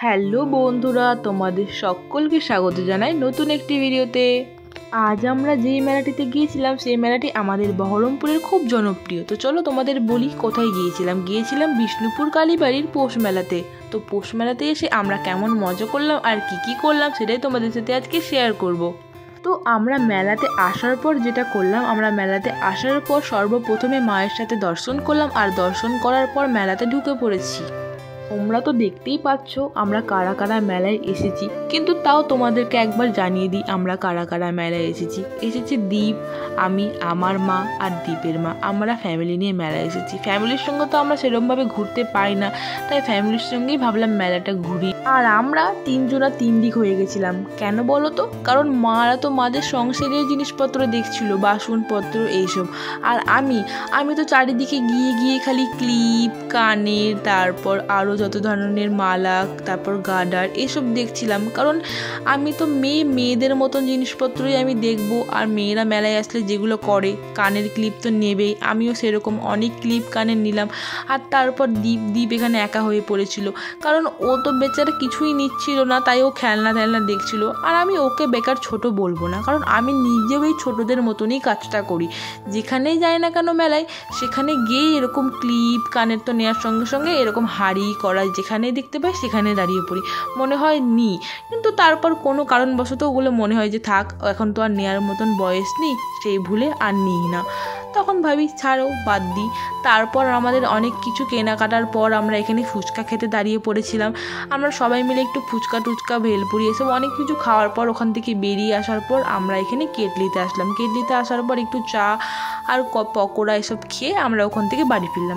Hello বন্ধুরা, তোমাদের সকলকে স্বাগত জানাই নতুন একটি ভিডিওতে। আজ আমরা যেই মেলাটিতে গিয়েছিলাম সেই মেলাটি আমাদের বহরমপুরের খুব জনপ্রিয়। তো চলো তোমাদের বলি কোথায় গিয়েছিলাম বিষ্ণুপুর কালীবাড়ির পৌষ মেলাতে। তো পৌষ মেলাতে এসে আমরা কেমন মজা করলাম আর কি করলাম সেটাই তোমাদের সাথে আজকে শেয়ার করব। তো আমরা মেলাতে আসার পর যেটা করলাম, আমরা মেলাতে আসার পর সর্বপ্রথমে মায়ের সাথে দর্শন করলাম, আর দর্শন করার পর মেলাতে ঢুকে পড়েছি। তোমরা তো দেখতেই পাচ্ছ আমরা কারা কারা মেলায় এসেছি, কিন্তু তাও তোমাদেরকে একবার জানিয়ে দিই আমরা কারা কারা মেলায় এসেছি দীপ, আমি, আমার মা আর দীপের মা। আমরা ফ্যামিলি নিয়ে মেলায় এসেছি। ফ্যামিলির সঙ্গে তো আমরা সেরকমভাবে ঘুরতে পাই না, তাই ফ্যামিলির সঙ্গেই ভাবলাম মেলাটা ঘুরি। আর আমরা তিনজনা তিন দিক হয়ে গেছিলাম। কেন বলো তো? কারণ মারা তো মাদের সংসারের জিনিসপত্র দেখছিল, বাসনপত্র এইসব। আর আমি তো চারিদিকে গিয়ে খালি ক্লিপ, কানের, তারপর আরও যত ধরনের মালা, তারপর গার্ডার এসব দেখছিলাম। কারণ আমি তো মেয়েদের মতন জিনিসপত্রই আমি দেখবো। আর মেয়েরা মেলায় আসলে যেগুলো করে, কানের ক্লিপ তো নেবেই। আমিও সেরকম অনেক ক্লিপ কানের নিলাম। আর তারপর দীপ এখানে একা হয়ে পড়েছিল, কারণ ও তো বেচারা কিছুই নিচ্ছিল না, তাই ও খেলনা দেখছিল। আর আমি ওকে বেকার ছোট বলবো না, কারণ আমি নিজেও এই ছোটদের মতনই কাজটা করি। যেখানেই যাই না কেন মেলায়, সেখানে গিয়ে এরকম ক্লিপ কানের তো নেওয়ার সঙ্গে সঙ্গে এরকম হাড়ি কড়াই যেখানেই দেখতে পাই সেখানে দাঁড়িয়ে পড়ি। মনে হয় নিই, কিন্তু তারপর কোনো কারণবশত ওগুলো মনে হয় যে থাক, এখন তো আর নেওয়ার মতন বয়স নেই, সেই ভুলে আর নিই না। তখন ভাবি ছাড়ো, বাদ দিই। তারপর আমাদের অনেক কিছু কেনাকাটার পর আমরা এখানে ফুচকা খেতে দাঁড়িয়ে পড়েছিলাম। আমরা সবাই মিলে একটু ফুচকা টুচকা ভেলপুরি এসব অনেক কিছু খাওয়ার পর ওখান থেকে বেরিয়ে আসার পর আমরা এখানে কেটলিতে আসলাম। কেটলিতে আসার পর একটু চা আর পকোড়া এসব খেয়ে আমরা ওখান থেকে বাড়ি ফিরলাম।